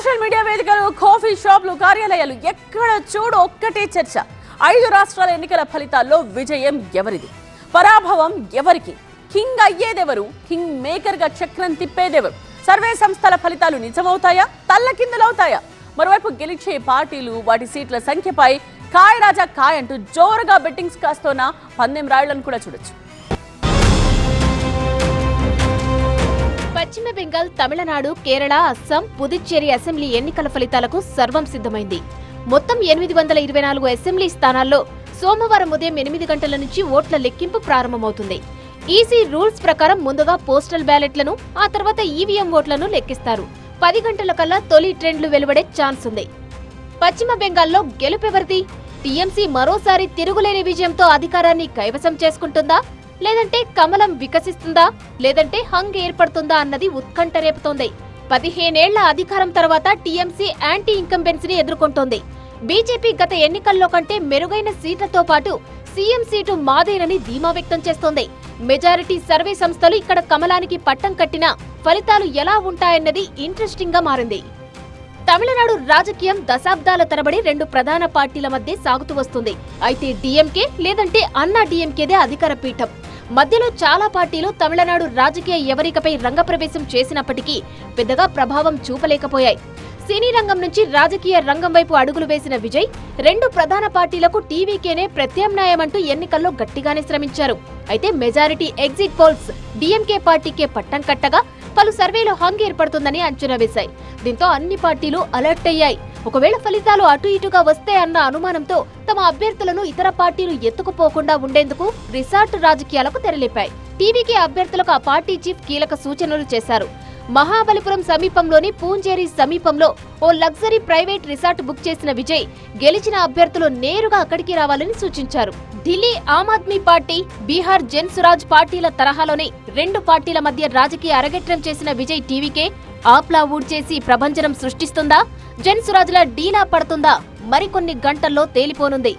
Social media వేదికలు, coffee షాపులు, కార్యాలయాలు ఎక్కడ చూడు ఒక్కటే చర్చ. 5 రాష్ట్రాల ఎన్నికల ఫలితాల్లో విజయం ఎవరిది, పరాభవం ఎవరికి, కింగ్ అయ్యేదెవరు, కింగ్ మేకర్ గా చక్రం తిప్పేదెవరు, సర్వే సంస్థల ఫలితాలు నిజమవుతాయా, తల్లకిందులవుతాయా? మరోవైపు గెలిచే పార్టీలు, వాటి సీట్ల సంఖ్యపై కాయ రాజా కాయ అంటూ జోరుగా బెట్టింగ్స్ కాస్తోన్న పందెం రాళ్లను కూడా చూడొచ్చు. పశ్చిమ బెంగాల్, తమిళనాడు, కేరళ, అస్సాం, పుదుచ్చేరి అసెంబ్లీ ఎన్నికల ఫలితాలకు సర్వం సిద్ధమైంది. మొత్తం 824 అసెంబ్లీ స్థానాల్లో సోమవారం ఉదయం 8 గంటల నుంచి ఓట్ల లెక్కింపు ప్రారంభమవుతుంది. ఈసీ రూల్స్ ప్రకారం ముందుగా పోస్టల్ బ్యాలెట్లను, ఆ తర్వాత ఈవీఎం ఓట్లను లెక్కిస్తారు. 10 గంటల కల్లా తొలి ట్రెండ్లు వెలువడే ఛాన్స్ ఉంది. పశ్చిమ బెంగాల్లో గెలుపెవరిది? టీఎంసీ మరోసారి తిరుగులేని విజయంతో అధికారాన్ని కైవసం చేసుకుంటుందా, లేదంటే కమలం వికసిస్తుందా, లేదంటే హంగ్ ఏర్పడుతుందా అన్నది ఉత్కంఠ రేపుతోంది. 15 ఏళ్ల అధికారం తర్వాత టీఎంసీ యాంటీ ఇంకంబెన్సీని ఎదుర్కొంటోంది. బీజేపీ గత ఎన్నికల్లో కంటే మెరుగైన సీట్లతో పాటు సీఎం సీటు మాదేనని ధీమా వ్యక్తం చేస్తోంది. మెజారిటీ సర్వే సంస్థలు ఇక్కడ కమలానికి పట్టం కట్టినా ఫలితాలు ఎలా ఉంటాయన్నది ఇంట్రెస్టింగ్ గా మారింది. తమిళనాడు రాజకీయం దశాబ్దాల తరబడి 2 ప్రధాన పార్టీల మధ్య సాగుతూ వస్తుంది. అయితే డీఎంకే లేదంటే అన్నా డీఎంకేదే అధికార పీఠం. మధ్యలో చాలా పార్టీలు తమిళనాడు రాజకీయ ఎవరికపై రంగప్రవేశం చేసినప్పటికీ పెద్దగా ప్రభావం చూపలేకపోయాయి. సినీ రంగం నుంచి రాజకీయ రంగం వైపు అడుగులు వేసిన విజయ్ 2 ప్రధాన పార్టీలకు టీవీకేనే ప్రత్యామ్నాయమంటూ ఎన్నికల్లో గట్టిగానే శ్రమించారు. అయితే మెజారిటీ ఎగ్జిట్ పోల్స్ డీఎంకే పార్టీకే పట్టం కట్టగా పలు సర్వేలు హంగ్ ఏర్పడుతుందని అంచనా వేశాయి. దీంతో అన్ని పార్టీలు అలర్ట్ అయ్యాయి. ఒకవేళ ఫలితాలు అటు ఇటుగా వస్తే అన్న అనుమానంతో తమ అభ్యర్థులను ఇతర పార్టీలు ఎత్తుకుపోకుండా ఉండేందుకు రిసార్ట్ రాజకీయాలకు తెరలేపాయి. టీవీకే అభ్యర్థులకు ఆ పార్టీ చీఫ్ కీలక సూచనలు చేశారు. మహాబలిపురం సమీపంలోని పూంజేరి సమీపంలో ఓ లగ్జరీ ప్రైవేట్ రిసార్ట్ బుక్ చేసిన విజయ్ గెలిచిన అభ్యర్థులు నేరుగా అక్కడికి రావాలని సూచించారు. ఢిల్లీ ఆమ్ ఆద్మీ పార్టీ, బీహార్ జన్ సురాజ్ పార్టీల తరహాలోనే 2 పార్టీల మధ్య రాజకీయ అరగేట్రం చేసిన విజయ్ టీవీకే ఆప్లా ఊడ్చేసి ప్రభంజనం సృష్టిస్తుందా, జన్ సురాజ్ల డీలా పడుతుందా మరికొన్ని గంటల్లో తేలిపోనుంది.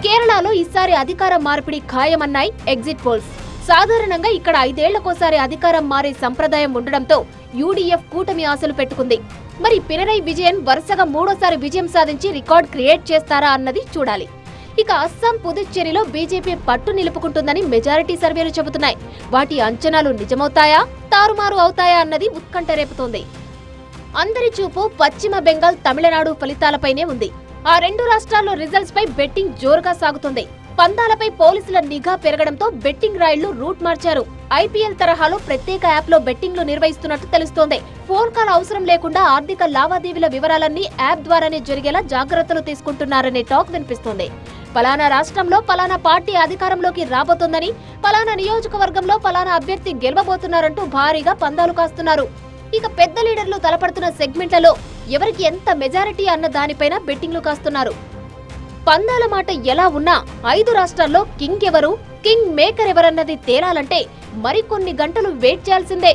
కేరళలో ఈసారి అధికార మార్పిడి ఖాయమన్నాయి ఎగ్జిట్ పోల్స్. సాధారణంగా ఇక్కడ 5 ఏళ్లకోసారి అధికారం మారే సంప్రదాయం ఉండడంతో యూడీఎఫ్ కూటమి ఆశలు పెట్టుకుంది. మరి పినరయ్ విజయన్ వరుసగా 3వ విజయం సాధించి రికార్డ్ క్రియేట్ చేస్తారా అన్నది చూడాలి. ఇక అస్సాం, పుదుచ్చేరిలో బీజేపీ పట్టు నిలుపుకుంటుందని మెజారిటీ సర్వేలు చెబుతున్నాయి. వాటి అంచనాలు నిజమవుతాయా, తారుమారు అవుతాయా అన్నది ఉత్కంఠ రేపుతోంది. అందరి చూపు పశ్చిమ బెంగాల్, తమిళనాడు ఫలితాలపైనే ఉంది. ఆ 2 రాష్ట్రాల్లో రిజల్ట్స్ పై బెట్టింగ్ జోరుగా సాగుతుంది. పందాలపై పోలీసుల నిఘా పెరగడంతో బెట్టింగ్ రాయిళ్లు రూట్ మార్చారు. ఐపీఎల్ తరహాలో ప్రత్యేక యాప్ లో బెట్టింగ్లు నిర్వహిస్తున్నట్టు తెలుస్తోంది. ఫోన్ కాల్ అవసరం లేకుండా ఆర్థిక లావాదేవీల వివరాలన్నీ యాప్ ద్వారానే జరిగేలా జాగ్రత్తలు తీసుకుంటున్నారనే టాక్ వినిపిస్తోంది. పలానా రాష్ట్రంలో పలానా పార్టీ అధికారంలోకి రాబోతోందని, పలానా నియోజకవర్గంలో పలానా అభ్యర్థి గెలవబోతున్నారంటూ భారీగా పందాలు కాస్తున్నారు. ఇక పెద్ద లీడర్లు తలపడుతున్న సెగ్మెంట్లలో ఎవరికి ఎంత మెజారిటీ అన్న దానిపైన బెట్టింగ్లు కాస్తున్నారు. పందాల మాట ఎలా ఉన్నా 5 రాష్ట్రాల్లో కింగ్ ఎవరు, కింగ్ మేకర్ ఎవరన్నది తేలాలంటే మరికొన్ని గంటలు వెయిట్ చేయాల్సిందే.